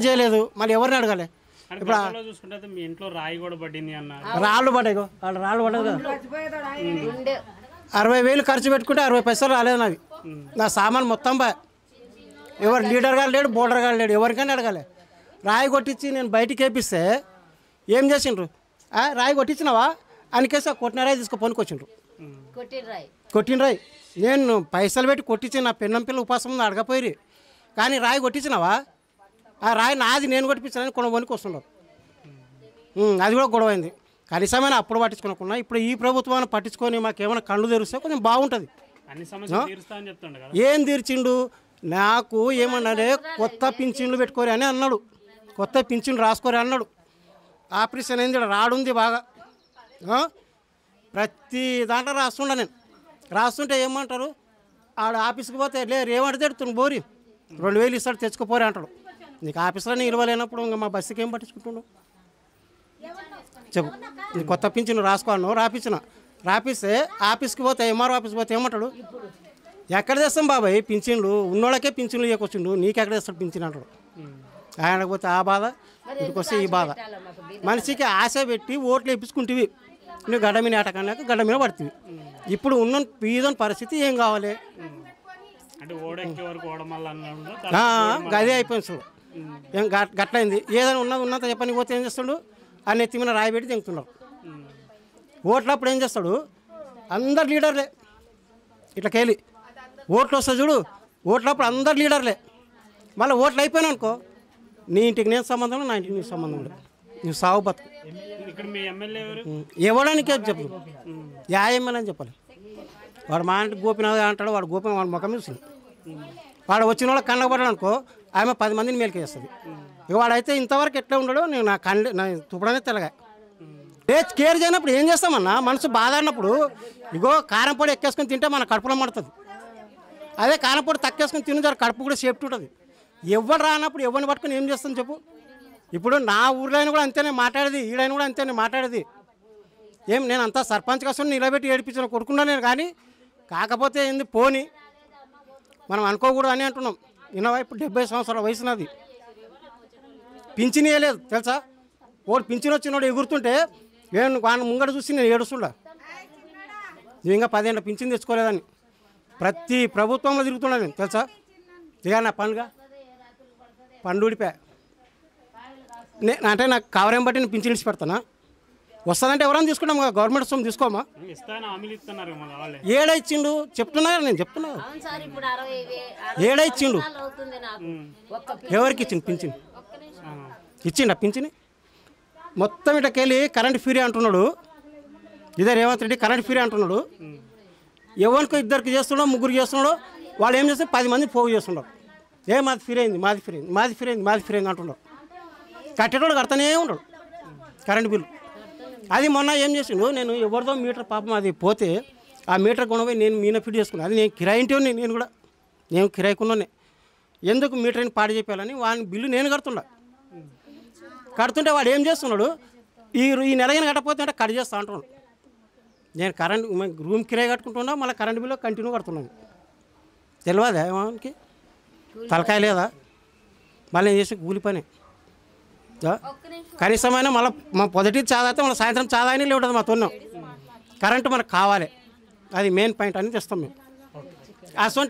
చేయలేదు, మళ్ళీ ఎవరిని అడగాలి? ఇప్పుడు చూసుకుంటే మీ ఇంట్లో రాయి కూడా పడింది అన్నారు. రాళ్ళు పడ్డాయి, రాళ్ళు పడ్డది కదా. 60,000 ఖర్చు పెట్టుకుంటే 60 పైసలు రాలేదు నాది. నా సామాన్ మొత్తం ఎవరు లీడర్గా లేడు, బోర్డర్గా లేడు, ఎవరికైనా అడగాలి. రాయి కొట్టించి నేను బయటికి వేపిస్తే ఏం చేసిండ్రు? రాయి కొట్టించినావా అనికేసి కొట్టిన రాయి తీసుకు పనుకొచ్చిండ్రు. కొట్టిన రాయి నేను పైసలు పెట్టి కొట్టించి నా పెన్నం పిల్ల ఉపాసం ఉంది అడగపోయి, కానీ రాయి కొట్టించినావా? ఆ రాయి నాది, నేను కొట్టించానని కొనబోనికి వస్తున్నారు. అది కూడా గొడవ అయింది. కనీసమైన అప్పుడు పట్టించుకోకుండా ఇప్పుడు ఈ ప్రభుత్వాన్ని పట్టించుకొని మాకేమైనా కళ్ళు తెరిస్తే కొంచెం బాగుంటుంది. ఏం తీర్చిండు? నాకు ఏమన్నాడే కొత్త పింఛన్లు పెట్టుకోరు అని అన్నాడు, కొత్త పింఛన్లు రాసుకోరు అన్నాడు. ఆపరేషన్ అయింది, రాడుంది బాగా, ప్రతి దాంట్లో రాస్తుండ. నేను రాస్తుంటే ఏమంటారు, ఆడ ఆఫీస్కి పోతే ఏమంటే తెడుతుంది బోరి 2,000 ఇస్తాడు తెచ్చుకోపోరే అంటాడు. నీకు ఆఫీస్లో ఇవ్వలేనప్పుడు ఇంకా మా బస్సుకి ఏం పట్టించుకుంటున్నావు చెప్పు? నీ కొత్త పింఛను రాసుకోను, రాపిస్తే ఆఫీస్కి పోతే ఎంఆర్ఓ ఆఫీస్కి పోతే ఏమంటాడు, ఎక్కడ తెస్తాం బాబాయ్ పింఛన్లు, ఉన్నోళ్ళకే పింఛన్లు ఇవ్వకొచ్చిండు, నీకెక్కడ తెస్తాడు పింఛన్ అంటాడు. ఆయనకు పోతే ఆ బాధ, ఇంటికొస్తే ఈ బాధ. మనిషికి ఆశ పెట్టి ఓట్లు వేయించుకుంటేవి, నువ్వు గడ్డ మీద ఆటకన్నాక గడ్డ మీద పడుతుంది. ఇప్పుడు ఉన్న పీదని పరిస్థితి ఏం కావాలి? గదే అయిపోయింది చూడు, ఏం గట్లయింది. ఏదైనా ఉన్నంత చెప్పని పోతే ఏం చేస్తాడు, ఆ నెత్తి మీద రాయి పెట్టి తెంగుతున్నాడు. ఓట్లప్పుడు ఏం చేస్తాడు, అందరు లీడర్లే ఇట్లకెళ్ళి ఓట్లు వస్తాయి చూడు, ఓట్లప్పుడు అందరు లీడర్లే. మళ్ళీ ఓట్లు అయిపోయినా అనుకో, నీ ఇంటికి నేను సంబంధం, నా ఇంటికి నీకు సంబంధం లేదు, నువ్వు సాగు బతుకు. ఇవ్వడానికి చెప్పు, యా ఎమ్మెల్యే అని చెప్పాలి. వాడు మా ఇంటికి గోపినాథ్ అంటాడు, వాడు గోపినాథ్ వాడు ముఖం చూసింది. వాడు వచ్చిన వాళ్ళకి కన్నపడ్డాడు అనుకో, ఆమె 10 మందిని మేలుకే చేస్తుంది. ఇక వాడైతే ఇంతవరకు ఎట్లా ఉండడో నేను నా తుప్పడనే తెలగా కేర్ చేయనప్పుడు ఏం చేస్తామన్నా, మనసు బాధ అన్నప్పుడు ఇగో కారం పొడి ఎక్కేసుకొని తింటే మన కడుపులో మడుతుంది. అదే కారం పొడి తక్కేసుకొని తిని కడుపు కూడా సేఫ్టీ ఉంటుంది. ఎవరు రానప్పుడు ఎవరిని పట్టుకొని ఏం చేస్తాను చెప్పు? ఇప్పుడు నా ఊర్లో అయినా కూడా అంతేనే మాట్లాడేది, ఈడైనా కూడా అంతేనే మాట్లాడేది. ఏం నేను అంతా సర్పంచ్ కోసం నిలబెట్టి ఏడిపించిన కొడుకున్నా నేను, కానీ కాకపోతే ఏంది పోని మనం అనుకోకూడదు అని అంటున్నాం. ఇప్పుడు 70 సంవత్సరాల వయసు నాది, పింఛన్ ఇవ్వలేదు తెలుసా? ఓడు పింఛన్ వచ్చినోడు ఎగురుతుంటే వాడిని ముంగట చూసి నేను ఏడుస్తుండా, నువ్వు ఇంకా 10 ఏళ్ళ పింఛన్ తెచ్చుకోలేదని. ప్రతి ప్రభుత్వంలో తిరుగుతున్నా నేను తెలుసా? ఇక నా పండు ఊడిపోయా. అంటే నాకు కవరేం బట్టి నేను పింఛన్ ఇచ్చి పెడతానా? వస్తుందంటే ఎవరైనా తీసుకుంటాం కదా, గవర్నమెంట్ సొమ్ము తీసుకోమా? ఏడైచ్చిండు చెప్తున్నా, నేను చెప్తున్నా ఏడైచ్చిండు. ఎవరికి ఇచ్చిండు పింఛన్? ఇచ్చిండు ఆ పింఛన్ మొత్తం ఇటకెళ్ళి కరెంట్ ఫ్రీ అంటున్నాడు. ఇదే రేవంత్ రెడ్డి కరెంట్ ఫ్రీ అంటున్నాడు. ఎవరికి 2 చేస్తున్నాడో 3 చేస్తున్నాడో వాళ్ళు ఏం చేస్తే 10 మంది పోగు చేస్తున్నారు. మాది ఫ్రీ అయింది, మాది ఫ్రీ అయింది, మాది ఫ్రీ అయింది, మాది ఫ్రీ అయింది అంటున్నారు. కట్టేటోడు కడతానే ఉన్నాడు కరెంట్ బిల్లు. అది మొన్న ఏం చేసిండు, నేను ఎవరిదో మీటర్ పాపం అది పోతే ఆ మీటర్ కొనపోయి నేను మీన ఫిట్ చేసుకున్నాను. అది నేను కిరాయింటి ఉన్నా, నేను కిరాయికున్నానే. ఎందుకు మీటర్ని పాడు చెప్పాలని వాని బిల్లు నేను కడుతుంటే వాడు ఏం చేస్తున్నాడు, ఈ నెలగిన కట్టకపోతే అంటే కట్ చేస్తా అంటున్నాడు. నేను కరెంట్ రూమ్ కిరాయి కట్టుకుంటున్నా, మళ్ళీ కరెంట్ బిల్లు కంటిన్యూ కడుతున్నాను. తెలియదా వానికి తలకాయ లేదా? మళ్ళీ నేను చేసే కూలి పని. కనీసమైన మళ్ళీ మా పొద్దుటి చాదాతే మళ్ళీ సాయంత్రం చాదా అని లేవుతుంది మా తొన్నాం. కరెంటు మనకు కావాలి, అది మెయిన్ పాయింట్ అని తెస్తాం మేము. అసలు